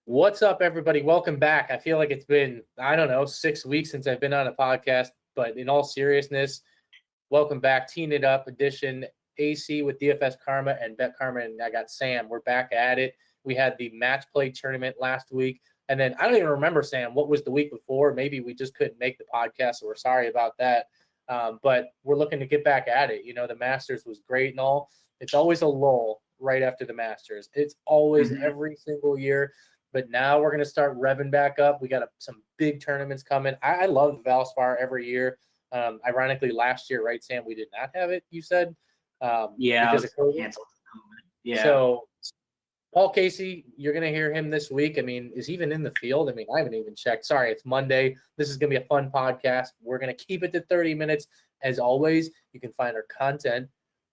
What's up, everybody? Welcome back. I feel like it's been, 6 weeks since I've been on a podcast, but in all seriousness, welcome back. Teeing It Up edition, AC with DFS Karma and Bet Karma, and I got Sam. We're back at it. We had the match play tournament last week, and then I don't even remember, Sam, what was the week before. Maybe we just couldn't make the podcast, so we're sorry about that. But we're looking to get back at it. You know, the Masters was great and all. It's always a lull right after the Masters. It's always every single year. But now we're going to start revving back up. We got some big tournaments coming. I love Valspar every year. Ironically, last year, right, Sam, we did not have it, you said? Because of COVID. Canceled. Yeah. So Paul Casey, you're going to hear him this week. I mean, is he even in the field? I mean, I haven't even checked. Sorry, it's Monday. This is going to be a fun podcast. We're going to keep it to 30 minutes. As always, you can find our content,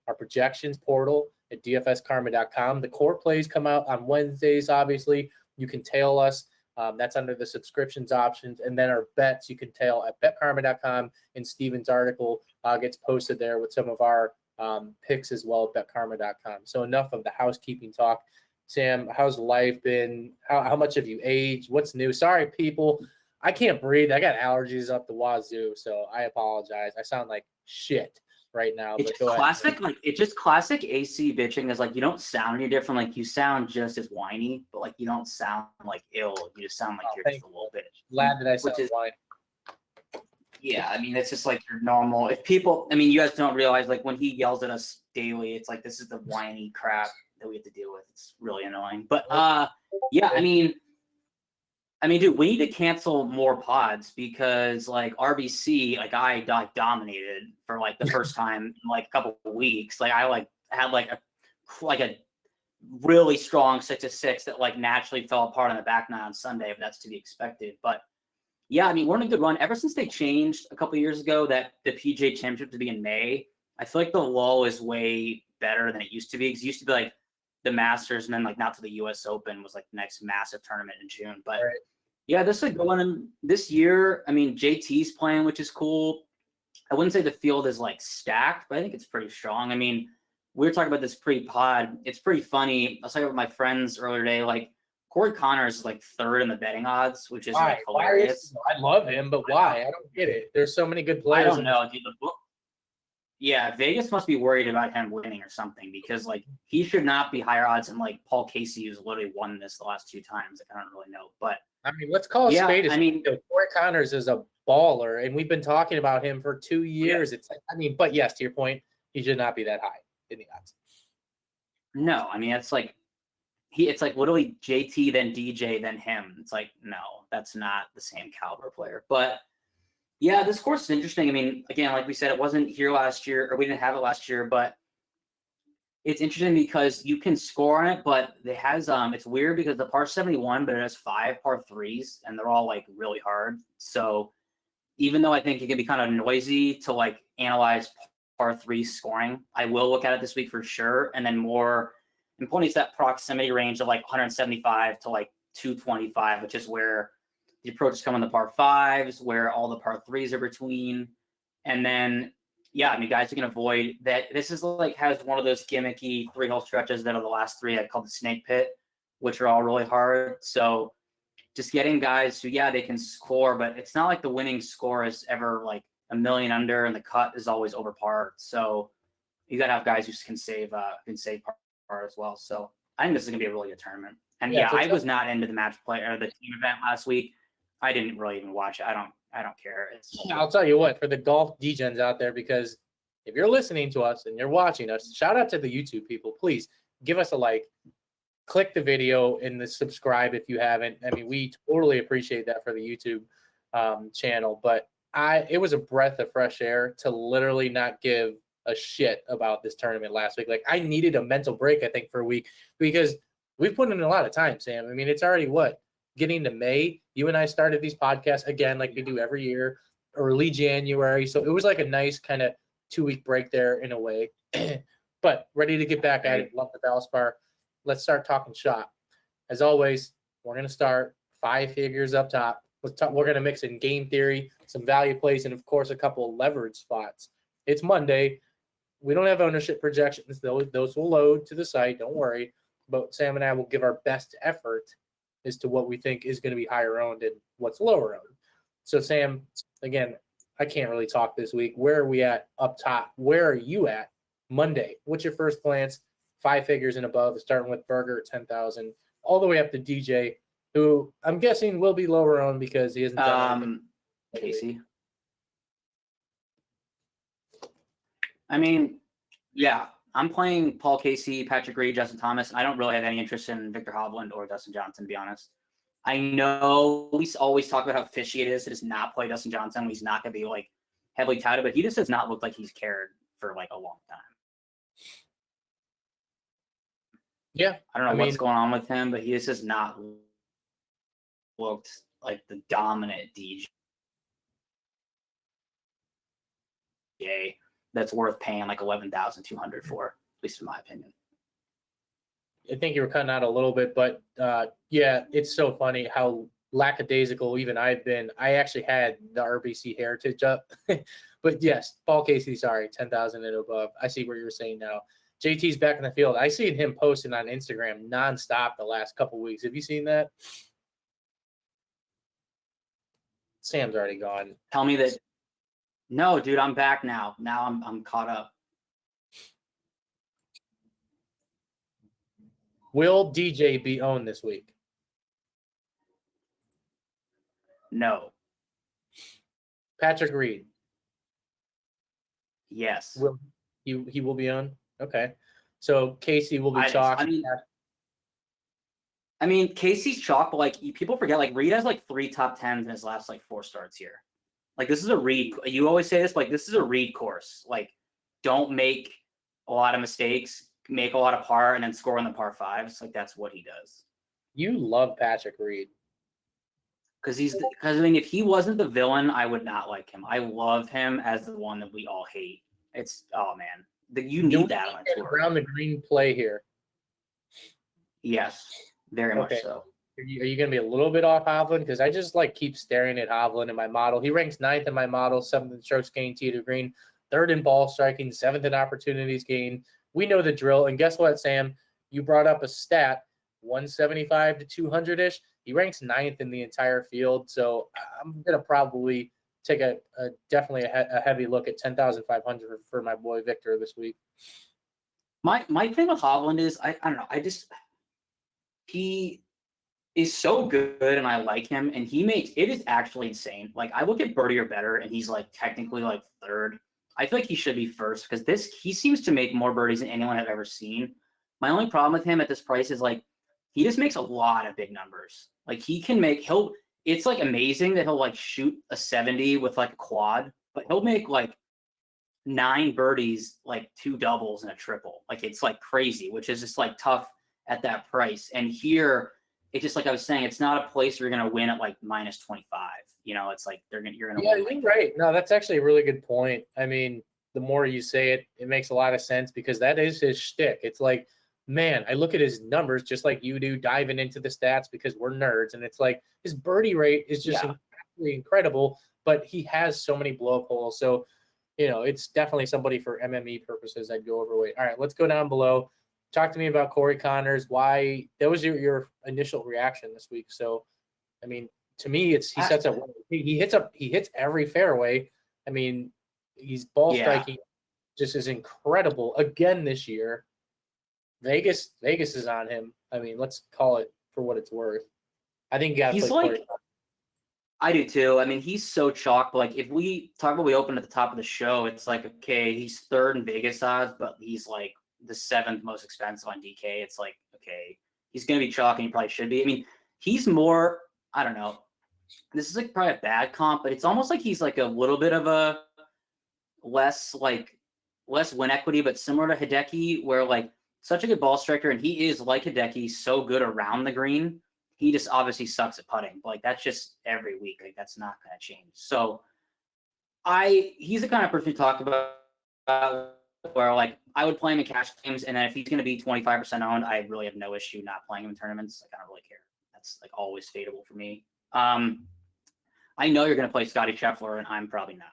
our projections portal at dfskarma.com. The core plays come out on Wednesdays, obviously. You can tail us. That's under the subscriptions options. And then our bets you can tail at betkarma.com. And Steven's article gets posted there with some of our picks as well at betkarma.com. So enough of the housekeeping talk. Sam, how's life been? How much have you aged? What's new? Sorry, people. I can't breathe. I got allergies up the wazoo, so I apologize. I sound like shit right now. It's just classic, it's just classic AC bitching. Is like you don't sound any different. Like you sound just as whiny, but like you don't sound like ill. You just sound like you're just a little bitch. Glad that I sound whiny. Yeah, I mean it's just like your normal. If people, I mean, you guys don't realize like when he yells at us daily, it's like this is the whiny crap that we have to deal with. It's really annoying. But yeah, I mean, dude, we need to cancel more pods because like RBC, like I dominated for like the first time in like a couple of weeks. Like I had a really strong 6-6 that like naturally fell apart on the back nine on Sunday, but that's to be expected. But yeah, I mean, we're in a good run. Ever since they changed a couple of years ago that the PGA Championship to be in May, I feel like the lull is way better than it used to be. Because it used to be like the Masters and then like now to the US Open was like the next massive tournament in June. But right. Yeah, this is a good one. This year, I mean, JT's playing, which is cool. I wouldn't say the field is like stacked, but I think it's pretty strong. I mean, we were talking about this pre-pod. It's pretty funny. I was talking with my friends earlier today. Like, Corey Connors is like third in the betting odds, which is like hilarious. I love him, but why? I don't get it. There's so many good players. I don't know, dude. Yeah, Vegas must be worried about him winning or something because like he should not be higher odds than like Paul Casey, who's literally won this the last 2 times. Like, I don't really know, but. I mean, let's call a spade. I mean, Corey Connors is a baller, and we've been talking about him for 2 years. Yeah. It's like, I mean, but yes, to your point, he should not be that high in the odds. No, I mean, it's like literally JT, then DJ, then him. It's like, no, that's not the same caliber player. But yeah, this course is interesting. I mean, again, like we said, it wasn't here last year, or we didn't have it last year, but it's interesting because you can score on it, but it has it's weird because the par 71, but it has 5 par 3s, and they're all like really hard. So even though I think it can be kind of noisy to like analyze par 3 scoring, I will look at it this week for sure. And then more importantly, it's that proximity range of like 175 to like 225, which is where the approaches come on the par 5s, where all the par 3s are between, and then. Yeah, I mean, guys, you can avoid that. This is like has one of those gimmicky 3-hole stretches that are the last 3 I call the snake pit, which are all really hard. So just getting guys who, yeah, they can score, but it's not like the winning score is ever like a million under and the cut is always over par. So you got to have guys who can save par as well. So I think this is going to be a really good tournament. And yeah, I was not into the match play or the team event last week. I didn't really even watch it. I don't care. I'll tell you what, for the golf degens out there, because if you're listening to us and you're watching us, shout out to the YouTube people. Please give us a like, click the video and the subscribe if you haven't. I mean, we totally appreciate that for the YouTube channel. But it was a breath of fresh air to literally not give a shit about this tournament last week. Like, I needed a mental break, I think, for a week because we've put in a lot of time, Sam. I mean, it's already getting to May. You and I started these podcasts again, like we do every year, early January. So it was like a nice kind of 2-week break there in a way. But ready to get back at it. Love the Valspar. Let's start talking shop. As always, we're going to start 5 figures up top. We're going to mix in game theory, some value plays, and, of course, a couple of leverage spots. It's Monday. We don't have ownership projections. Those will load to the site. Don't worry. But Sam and I will give our best effort as to what we think is going to be higher owned and what's lower owned. So, Sam, again, I can't really talk this week. Where are we at up top? Where are you at Monday? What's your first glance? 5 figures and above, starting with Berger at 10,000, all the way up to DJ, who I'm guessing will be lower owned because he isn't done Casey. I mean, yeah, I'm playing Paul Casey, Patrick Reed, Justin Thomas. I don't really have any interest in Victor Hovland or Dustin Johnson, to be honest. I know we always talk about how fishy it is to just not play Dustin Johnson. He's not going to be like heavily touted, but he just does not look like he's cared for like a long time. Yeah. I don't know what's going on with him, but he just has not looked like the dominant DJ that's worth paying like $11,200 for, at least in my opinion. I think you were cutting out a little bit, but yeah, it's so funny how lackadaisical even I've been. I actually had the RBC Heritage up, but yes, Paul Casey, sorry, 10,000 and above. I see what you're saying now. JT's back in the field. I seen him posting on Instagram nonstop the last couple weeks. Have you seen that? Sam's already gone. Tell me that. No, dude, I'm back now. Now I'm caught up. Will DJ be owned this week? No. Patrick Reed? Yes. He will be owned? Okay. So Casey will be chalk. I mean, Casey's chalk, but like people forget, like Reed has like 3 top 10s in his last like 4 starts here. Like this is a Reed. You always say this, like this is a Reed course. Like, don't make a lot of mistakes, make a lot of par, and then score on the par 5s. Like that's what he does. You love Patrick Reed. Because I mean, if he wasn't the villain, I would not like him. I love him as the one that we all hate. It's man, you need that on a tour. Around the green play here. Yes, very much so. Are you going to be a little bit off Hovland? Because I just like keep staring at Hovland in my model. He ranks 9th in my model, 7th in strokes gained tee to green, 3rd in ball striking, 7th in opportunities gained. We know the drill. And guess what, Sam? You brought up a stat, 175 to 200-ish. He ranks 9th in the entire field. So I'm going to probably take definitely a heavy look at 10,500 for my boy Victor this week. My thing with Hovland is I don't know. He is so good and I like him, and it is actually insane. Like I look at birdie or better and he's like technically like 3rd. I feel like he should be 1st because he seems to make more birdies than anyone I've ever seen. My only problem with him at this price is like he just makes a lot of big numbers. Like it's like amazing that he'll like shoot a 70 with like a quad, but he'll make like 9 birdies, like 2 doubles and a triple. Like it's like crazy, which is just like tough at that price. And here it's just like I was saying, it's not a place where you're going to win at like minus 25. You know, it's like you're going to win. Yeah, you're right. No, that's actually a really good point. I mean, the more you say it, it makes a lot of sense because that is his shtick. It's like, man, I look at his numbers just like you do, diving into the stats because we're nerds. And it's like his birdie rate is just absolutely incredible, but he has so many blow up holes. So, you know, it's definitely somebody for MME purposes I'd go overweight. All right, let's go down below. Talk to me about Corey Connors. Why that was your initial reaction this week. So, I mean, to me, he sets up. He hits every fairway. I mean, he's ball striking just is incredible again this year. Vegas is on him. I mean, let's call it for what it's worth. I think he's like. I do too. I mean, he's so chalk. But like, if we talk about we opened at the top of the show, it's like okay, he's 3rd in Vegas odds, but he's like the 7th most expensive on DK. It's like okay, he's gonna be chalk, and he probably should be. I mean, he's more. I don't know. This is like probably a bad comp, but it's almost like he's like a little bit of a less win equity, but similar to Hideki, where like such a good ball striker, and he is like Hideki, so good around the green. He just obviously sucks at putting. But like that's just every week. Like that's not going to change. So He's the kind of person to talk about where like I would play him in cash games, and then if he's going to be 25% owned, I really have no issue not playing him in tournaments. Like, I don't really care. That's like always fadeable for me. I know you're going to play Scotty Scheffler, and I'm probably not.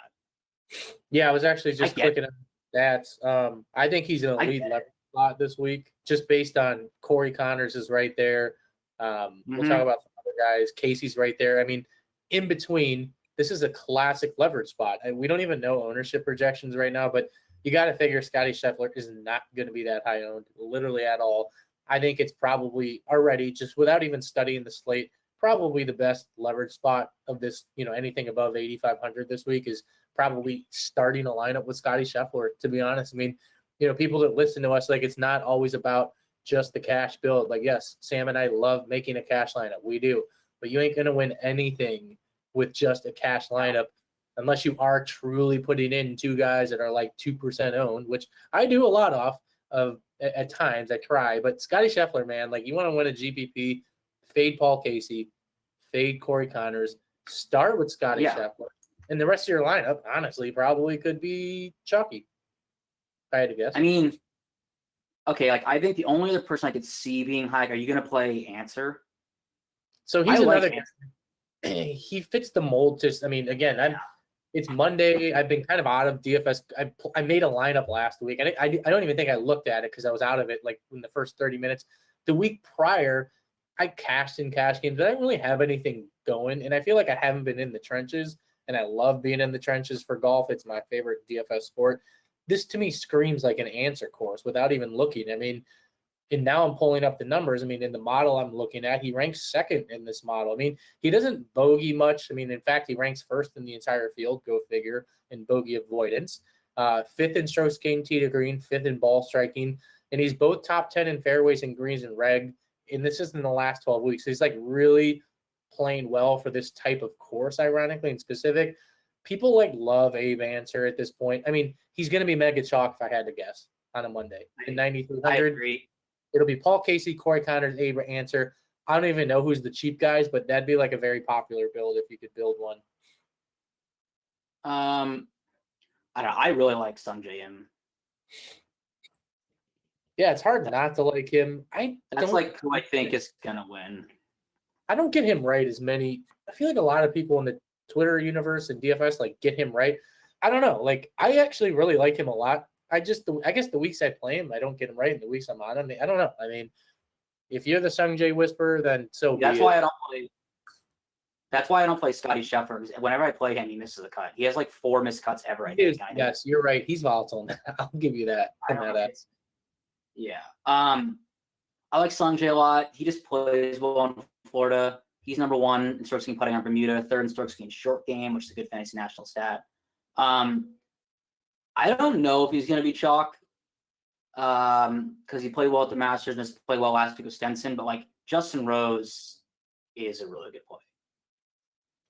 Yeah, I was actually just clicking on stats. I think he's in a lead level spot this week, just based on Corey Connors is right there. We'll talk about some other guys. Casey's right there. I mean, in between, this is a classic leverage spot. We don't even know ownership projections right now, but you got to figure Scotty Scheffler is not going to be that high owned, literally at all. I think it's probably already, just without even studying the slate, probably the best leverage spot of this. Anything above 8,500 this week is probably starting a lineup with Scotty Scheffler, to be honest. I mean, people that listen to us, like, it's not always about just the cash build. Like, yes, Sam and I love making a cash lineup. We do. But you ain't going to win anything with just a cash lineup unless you are truly putting in two guys that are like 2% owned, which I do a lot of at times. I try. But Scotty Scheffler, man, like, you want to win a GPP, fade Paul Casey, fade Corey Connors, start with Scotty Scheffler. And the rest of your lineup, honestly, probably could be chalky, if I had to guess. I mean, okay, like, I think the only other person I could see being high, are you going to play Answer? So he's another guy. He fits the mold. Again, it's Monday. I've been kind of out of DFS. I made a lineup last week. I don't even think I looked at it because I was out of it like in the first 30 minutes. The week prior, I cashed in cash games, but I didn't really have anything going. And I feel like I haven't been in the trenches, and I love being in the trenches for golf. It's my favorite DFS sport. This to me screams like an Answer course without even looking. I mean, and now I'm pulling up the numbers. I mean, in the model I'm looking at, he ranks second in this model. I mean, he doesn't bogey much. I mean, in fact, he ranks first in the entire field, go figure, in bogey avoidance. Fifth in strokes gained tee to green, fifth in ball striking. And he's both top 10 in fairways and greens and reg. And this is in the last 12 weeks. So he's like really playing well for this type of course, ironically and specific. People like love Abe Answer at this point. I mean, he's going to be mega chalk if I had to guess on a Monday in 9,300. I agree. It'll be Paul Casey, Corey Connors, Abe Answer. I don't even know who's the cheap guys, but that'd be like a very popular build if you could build one. I don't know. I really like Sungjae Im. Yeah, it's hard not to like him. That's like who I think is gonna win. I don't get him right as many. I feel like a lot of people in the Twitter universe and DFS like get him right. I don't know. Like, I actually really like him a lot. I guess the weeks I play him, I don't get him right. And the weeks I'm on him, I don't know. I mean, if you're the Sungjae whisperer, then so that's be why it. I don't play. That's why I don't play Scotty Scheffler. Because whenever I play him, he misses a cut. He has like 4 missed cuts ever. I think. Yes, you're right. He's volatile now. I'll give you that. Yeah. I like Sungjae a lot. He just plays well in Florida. He's number 1 in strokes gained putting on Bermuda, 3rd in strokes gained short game, which is a good fantasy national stat. I don't know if he's going to be chalk because he played well at the Masters and played well last week with Stenson, but like Justin Rose is a really good play.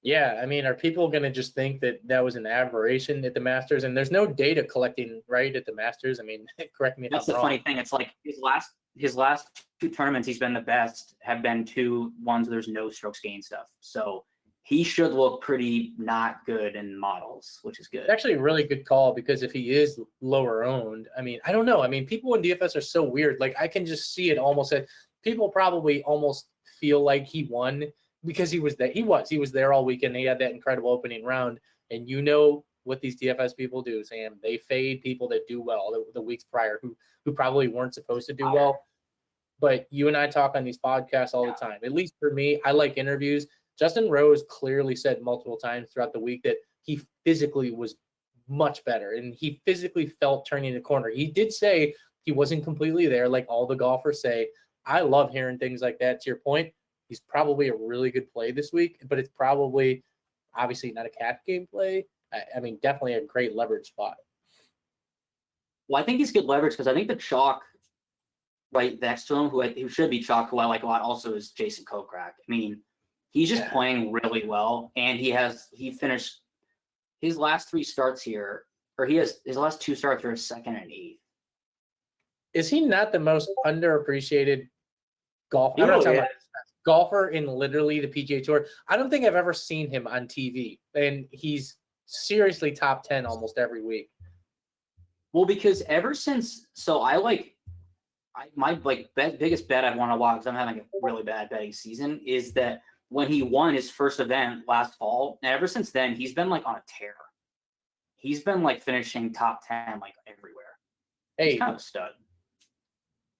Yeah, I mean, are people going to just think that that was an aberration at the Masters? And there's no data collecting right at the Masters. I mean, correct me if I'm wrong. That's the funny thing. It's like his last 2 tournaments he's been the best have been 2 ones where there's no strokes gained stuff. So he should look pretty not good in models, which is good. It's actually a really good call because if he is lower owned, I mean, I don't know. I mean, people in DFS are so weird. Like, I can just see it almost at people probably almost feel like he won because he was there. He was there all weekend. He had that incredible opening round. And you know what these DFS people do, Sam. They fade people that do well the weeks prior who probably weren't supposed to do well. But you and I talk on these podcasts all the time. At least for me, I like interviews. Justin Rose clearly said multiple times throughout the week that he physically was much better and he physically felt turning the corner. He did say he wasn't completely there, like all the golfers say. I love hearing things like that. To your point, he's probably a really good play this week, but it's probably obviously not a cash game play. I mean, definitely a great leverage spot. Well, I think he's good leverage because I think the chalk right next to him, who should be chalk, who I like a lot, also is Jason Kokrak. I mean, he's just playing really well, and he finished his last 3 starts here, or his last 2 starts are 2nd and 8th. Is he not the most underappreciated golfer in literally the PGA Tour? I don't think I've ever seen him on TV, and he's seriously top 10 almost every week. Well, because ever since, my biggest bet I want to watch, because I'm having a really bad betting season, is that when he won his first event last fall, and ever since then, he's been like on a tear. He's been like finishing top 10 like everywhere. Hey, he's kind of a stud.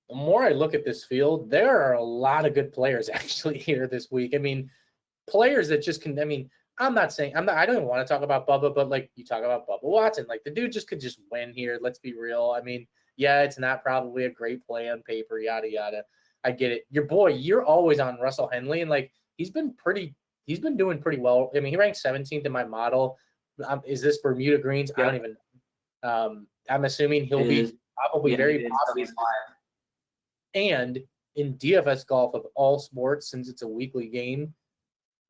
The more I look at this field, there are a lot of good players actually here this week. I mean, players that just can. I mean, I don't even want to talk about Bubba, but like you talk about Bubba Watson, like the dude could just win here. Let's be real. I mean, yeah, it's not probably a great play on paper, yada yada. I get it. Your boy, you're always on Russell Henley, and like he's been doing pretty well. I mean, he ranked 17th in my model. Is this Bermuda Greens? Yep. I don't even. I'm assuming he'll be probably very positive. And in DFS golf of all sports, since it's a weekly game,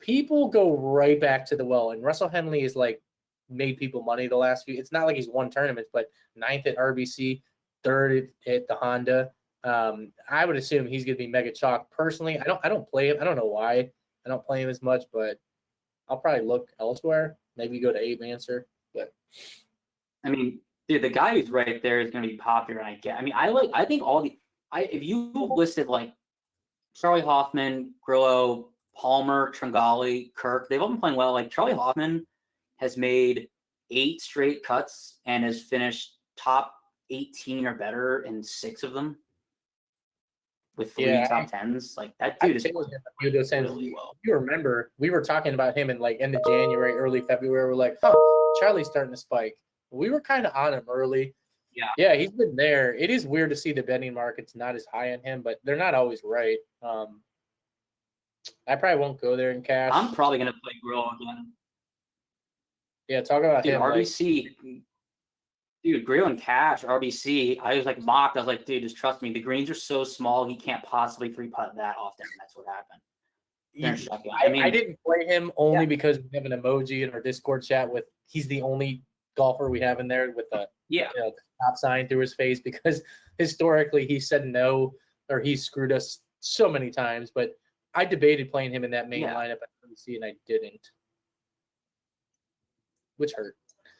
people go right back to the well. And Russell Henley is like made people money the last few. It's not like he's won tournaments, but 9th at RBC, 3rd at the Honda. I would assume he's going to be mega chalk. Personally, I don't play him. I don't know why I don't play him as much, but I'll probably look elsewhere. Maybe go to Abe Answer. But I mean, dude, the guy who's right there is going to be popular. I think if you listed like Charlie Hoffman, Grillo, Palmer, Tringali, Kirk, they've all been playing well. Like Charlie Hoffman has made 8 straight cuts and has finished top 18 or better in 6 of them with 3 top 10s. Like that dude is really well. You remember we were talking about him in like end of January, early February. We're like, oh, Charlie's starting to spike. We were kind of on him early. Yeah, he's been there. It is weird to see the betting market's not as high on him, but they're not always right. I probably won't go there in cash. I'm probably gonna play Grillo again. Yeah, talk about him. RBC, dude, Grillo and cash, RBC. I was like mocked. I was like, dude, just trust me. The greens are so small, he can't possibly free putt that often. That's what happened. I didn't play him only because we have an emoji in our Discord chat with. He's the only golfer we have in there with the stop sign through his face, because historically he said no, or he screwed us so many times. But I debated playing him in that main lineup at RBC, and I didn't, which hurt.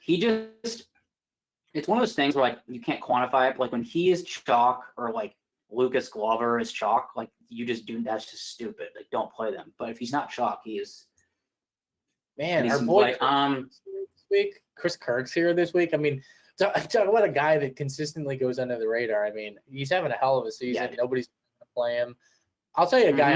It's one of those things where like you can't quantify it. But like when he is chalk, or like Lucas Glover is chalk, like you just do. That's just stupid. Like don't play them. But if he's not chalk, he is. Man, our boy this week, Chris Kirk's here this week. I mean, talk about a guy that consistently goes under the radar. I mean, he's having a hell of a season. Yeah. Nobody's going to play him. I'll tell you a guy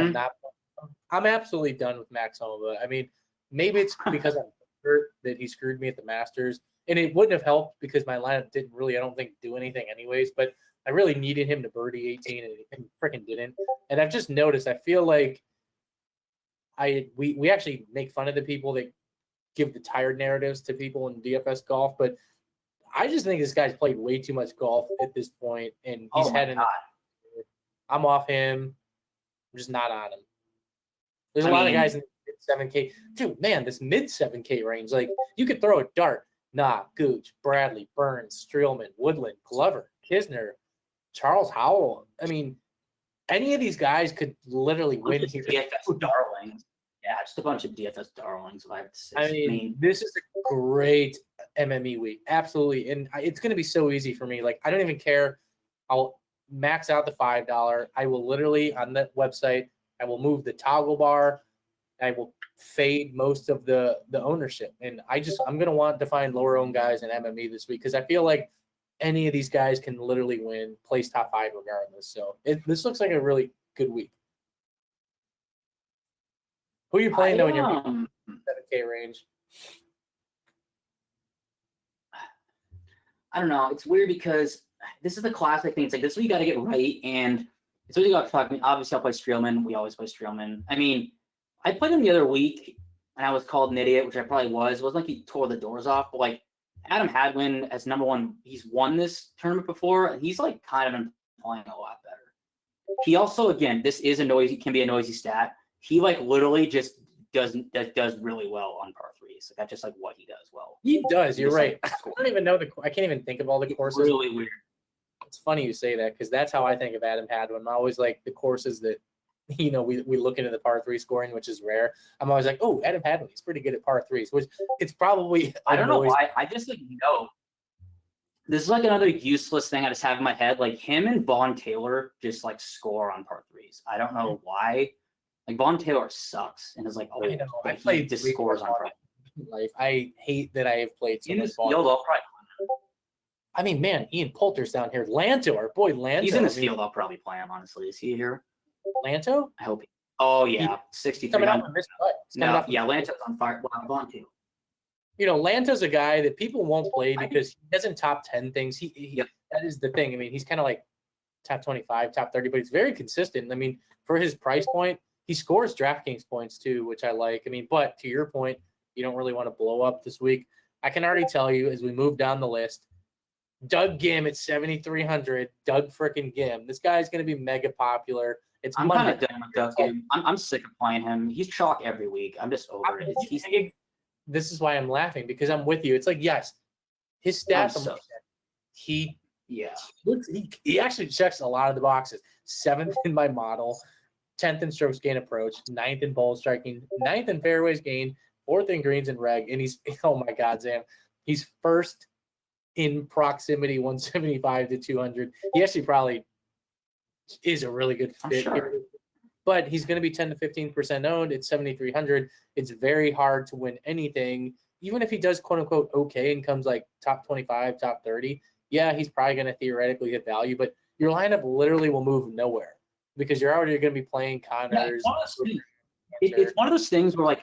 I'm absolutely done with Max Homa. I mean, maybe it's because I'm hurt that he screwed me at the Masters, and it wouldn't have helped because my lineup didn't really, I don't think, do anything anyways. But I really needed him to birdie 18, and he freaking didn't. And I've just noticed, I feel like we actually make fun of the people that give the tired narratives to people in DFS golf, but I just think this guy's played way too much golf at this point, and he's I'm off him. I'm just not on him. There's a lot of guys in the mid 7K. Dude, man, this mid 7K range, like you could throw a dart. Gooch, Bradley, Burns, Streelman, Woodland, Glover, Kisner, Charles Howell. I mean, any of these guys could literally win here. DFS darlings. Yeah, just a bunch of DFS darlings, if I have to say. I mean, this is a great MME week. Absolutely. And it's going to be so easy for me. Like, I don't even care. I'll max out the $5. I will literally, on that website, I will move the toggle bar. I will fade most of the ownership. And I'm going to want to find lower owned guys in MME this week, because I feel like any of these guys can literally win, place top 5 regardless. So this looks like a really good week. Who are you playing though in your 7K range? I don't know. It's weird because this is the classic thing. It's like this is what you got to get right, and it's what you got to talk. I mean, obviously, I'll play Streelman. We always play Streelman. I mean, I played him the other week, and I was called an idiot, which I probably was. It wasn't like he tore the doors off, but like Adam Hadwin as number 1, he's won this tournament before, and he's like kind of been playing a lot better. He also, again, this is can be a noisy stat. He like literally just does really well on par 3s. Like that's just like what he does well. He does. You're right. I don't even know I can't even think of all the courses. It's really weird. It's funny you say that, because that's how I think of Adam Hadwin. I'm always like the courses that we look into the par 3 scoring, which is rare. I'm always like, oh, Adam Hadley's pretty good at par 3s, which it's probably. I don't know why. I just no. This is another useless thing I just have in my head. Him and Vaughn Taylor just score on par 3s. I don't know why. Vaughn Taylor sucks and is I know. I he played just scores on par. Life. I hate that I have played so In much this field, I'll probably. I mean, man, Ian Poulter's down here. Lanto, our boy Lanto. He's in this field. I'll probably play him. Honestly, is he here? Lanto? I hope. Oh yeah, 6300. No, yeah, Lanto's on fire. Wow, Vaughn too. Lanto's a guy that people won't play because he doesn't top 10 things. That is the thing. I mean, he's kind of like top 25, top 30, but he's very consistent. I mean, for his price point, he scores DraftKings points too, which I like. I mean, but to your point, you don't really want to blow up this week. I can already tell you as we move down the list, Doug Gim at 7,300. Doug freaking Gim. This guy's going to be mega popular. I'm kind of done with Doug Gim. I'm sick of playing him. He's chalk every week. I'm just over it. This is why I'm laughing because I'm with you. It's yes, his stats. He actually checks a lot of the boxes. 7th in my model, 10th in strokes gain approach, 9th in ball striking, 9th in fairways gain, 4th in greens and reg, and he's oh my God, Sam, he's 1st in proximity 175 to 200. He actually probably is a really good fit here. But he's going to be 10 to 15% owned. It's 7,300. It's very hard to win anything. Even if he does quote unquote okay and comes top 25, top 30, yeah, he's probably going to theoretically hit value. But your lineup literally will move nowhere because you're already going to be playing Connors. It's one of those things where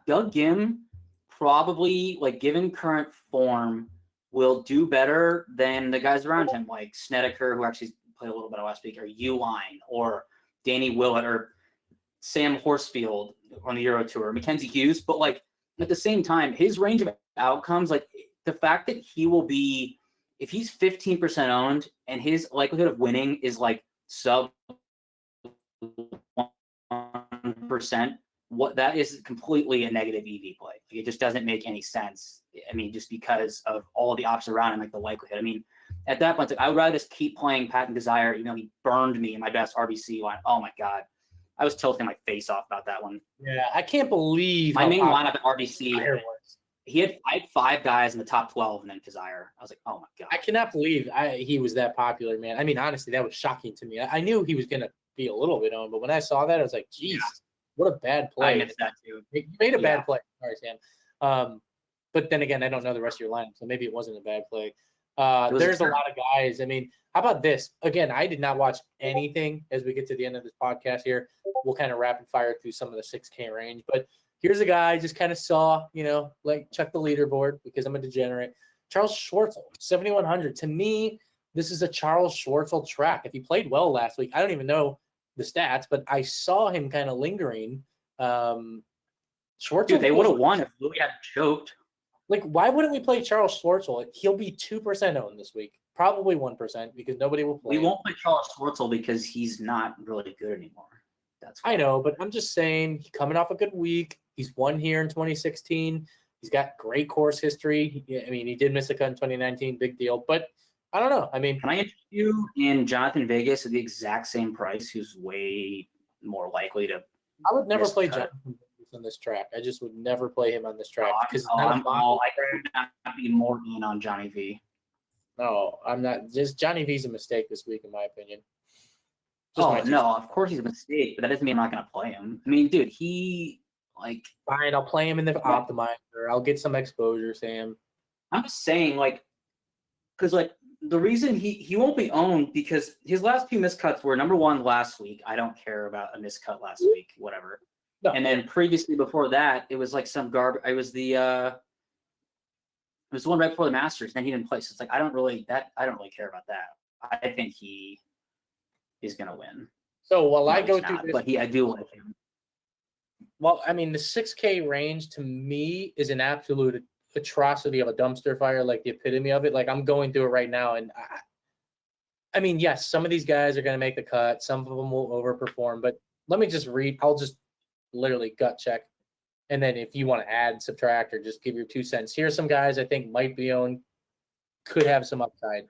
Doug Gim probably given current form will do better than the guys around him like Snedeker, who actually played a little bit last week, or Uline, or Danny Willett, or Sam Horsfield on the Euro Tour, Mackenzie Hughes. But at the same time, his range of outcomes, the fact that he will be, if he's 15% owned and his likelihood of winning is sub 1%, that is completely a negative EV play. It just doesn't make any sense. I mean, just because of all of the options around and the likelihood. I mean, at that point, I would rather just keep playing Patton Desire. He burned me in my best RBC line. Oh my God, I was tilting my face off about that one. Yeah, I can't believe my main lineup at RBC. He had 5 guys in the top 12, and then Desire. I was like, oh my God, I cannot believe he was that popular, man. I mean, honestly, that was shocking to me. I knew he was gonna be a little bit owned, but when I saw that, I was like, geez, what a bad play. I missed that too. You made a bad play. Sorry, Sam. But then again, I don't know the rest of your lineup, so maybe it wasn't a bad play. There's a lot of guys. I mean, how about this? Again, I did not watch anything as we get to the end of this podcast here. We'll kind of rapid fire through some of the 6K range. But here's a guy I just kind of saw, check the leaderboard because I'm a degenerate. Charles Schwartzel, 7,100. To me, this is a Charles Schwartzel track. If he played well last week, I don't even know the stats, but I saw him kind of lingering. Schwartzel, dude, they would have won if Louis hadn't choked. Why wouldn't we play Charles Schwartzel? He'll be 2% owned this week, probably 1% because nobody will play. We won't play Charles Schwartzel because he's not really good anymore. That's I know, but I'm just saying, he's coming off a good week. He's won here in 2016. He's got great course history. I mean, he did miss a cut in 2019, big deal. But I don't know. I mean, can I interest you in Jonathan Vegas at the exact same price, who's way more likely to? I would never play Jonathan Vegas on this track. I just would never play him on this track because I could not be more in on Johnny V. No, I'm not. Just Johnny V's a mistake this week, in my opinion. No, of course he's a mistake, but that doesn't mean I'm not going to play him. I mean, dude, fine, I'll play him in the optimizer. I'll get some exposure, Sam. I'm just saying, because the reason he won't be owned because his last 2 miscuts were number 1 last week. I don't care about a miscut last week, whatever. No. And then previously before that, it was some garbage. It was the one right before the Masters, and then he didn't play. So it's I don't really care about that. I think he is going to win. So while I go through this, but I do like him. Well, I mean, the 6K range to me is an absolute atrocity of a dumpster fire, the epitome of it. I'm going through it right now, and I mean, yes, some of these guys are going to make the cut. Some of them will overperform, but let me just read. I'll just literally gut check. And then if you want to add, subtract, or just give your 2 cents, here's some guys I think might be owned, could have some upside.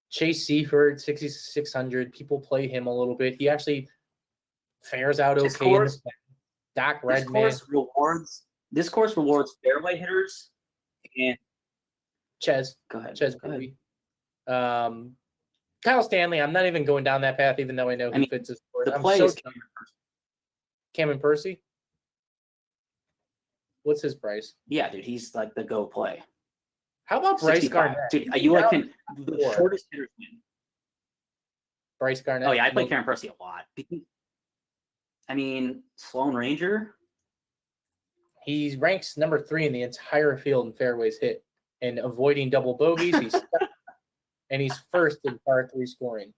Chase Seifert, 6,600. People play him a little bit. He actually fares out okay. Doc Redman. This course rewards fairway hitters and Ches. Go ahead. Ches. Go ahead. Kyle Stanley. I'm not even going down that path, even though I know he fits his course. The play is Cameron Percy. What's his price? Yeah, dude, he's like the go play. How about Bryce Garnett? Dude, you like him? The shortest hitters win. Bryce Garnett. Oh yeah, I play Cameron Percy a lot. I mean, Sloan Ranger. He ranks number 3 in the entire field in fairways hit and avoiding double bogeys. And he's first in par 3 scoring.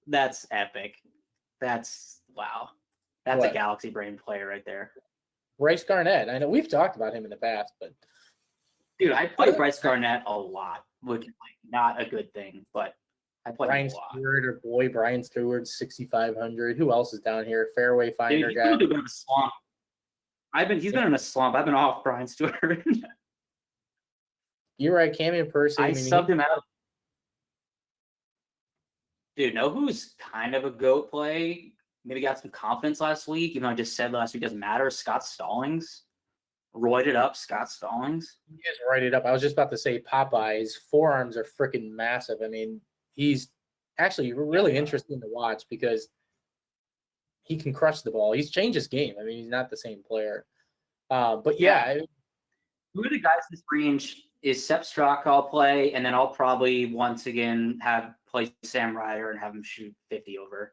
That's epic. That's wow. That's a galaxy brain player right there. Bryce Garnett. I know we've talked about him in the past, but dude, I play Bryce Garnett a lot, which is like not a good thing, but I play Brian him a lot. Stewart, Brian Stewart, 6,500. Who else is down here? Fairway finder guy. He's been in a slump. He's been in a slump. I've been off Brian Stewart. You're right, Cameron Percy. I subbed him out. Dude, know who's kind of a GOAT play? Maybe got some confidence last week. Even though I just said last week doesn't matter. Scott Stallings. Roided up Scott Stallings. He is roided up. I was just about to say Popeye's forearms are freaking massive. I mean, he's actually really interesting to watch because he can crush the ball. He's changed his game. I mean, he's not the same player. But yeah. Who are the guys in this range? Is Sepp Straka I'll play, and then I'll probably once again play Sam Ryder and have him shoot 50 over.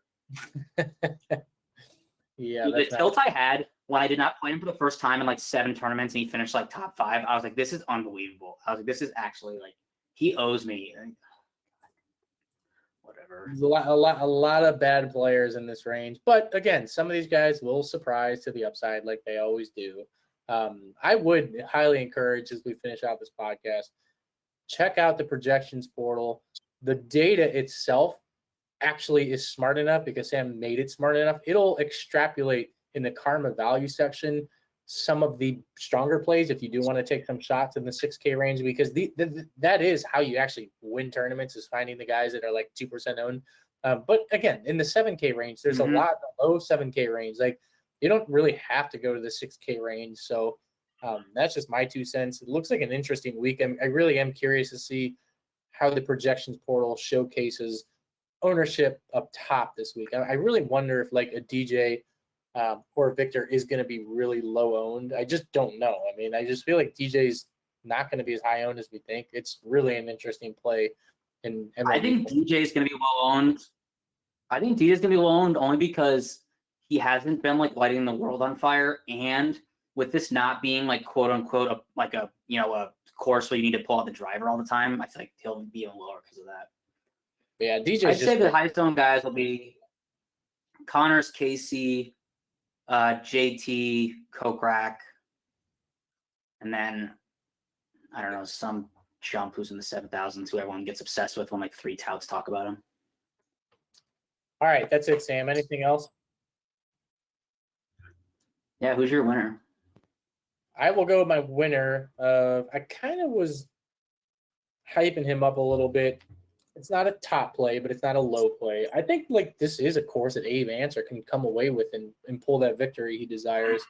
Yeah. Dude, the tilt I had when I did not play him for the first time in like 7 tournaments and he finished like top 5, I was like, this is unbelievable. I was like, this is actually like, he owes me. Whatever. There's a lot of bad players in this range. But again, some of these guys will surprise to the upside like they always do. I would highly encourage, as we finish out this podcast, check out the projections portal. The data itself actually is smart enough because Sam made it smart enough. It'll extrapolate in the karma value section some of the stronger plays if you do want to take some shots in the 6K range, because that is how you actually win tournaments, is finding the guys that are like 2% owned. But again, in the 7K range, there's a lot in the low 7K range. Like, you don't really have to go to the 6K range. So that's just my 2 cents. It looks like an interesting week. I really am curious to see how the projections portal showcases ownership up top this week. I really wonder if like a DJ or Victor is going to be really low owned. I just don't know. I mean, I just feel like DJ's not going to be as high owned as we think. It's really an interesting play. I think DJ is going to be low owned. I think DJ is going to be low owned only because he hasn't been like lighting the world on fire, and with this not being like quote unquote a course where you need to pull out the driver all the time, I feel like he'll be even lower because of that. Yeah, DJ. I'd say the highest owned guys will be Connors, Casey, JT, Kokrak, and then I don't know, some chump who's in the 7,000s who everyone gets obsessed with when like 3 touts talk about him. All right, that's it, Sam. Anything else? Yeah, who's your winner? I will go with my winner. I kind of was hyping him up a little bit. It's not a top play, but it's not a low play. I think like this is a course that Abe Answer can come away with and pull that victory he desires.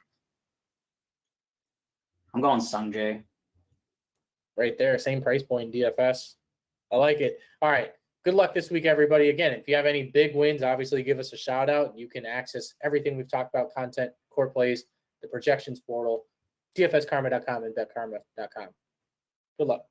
I'm going Sungjae. Right there, same price point in DFS. I like it. All right. Good luck this week, everybody. Again, if you have any big wins, obviously give us a shout out. You can access everything we've talked about, content, core plays, the projections portal, dfskarma.com and betkarma.com. Good luck.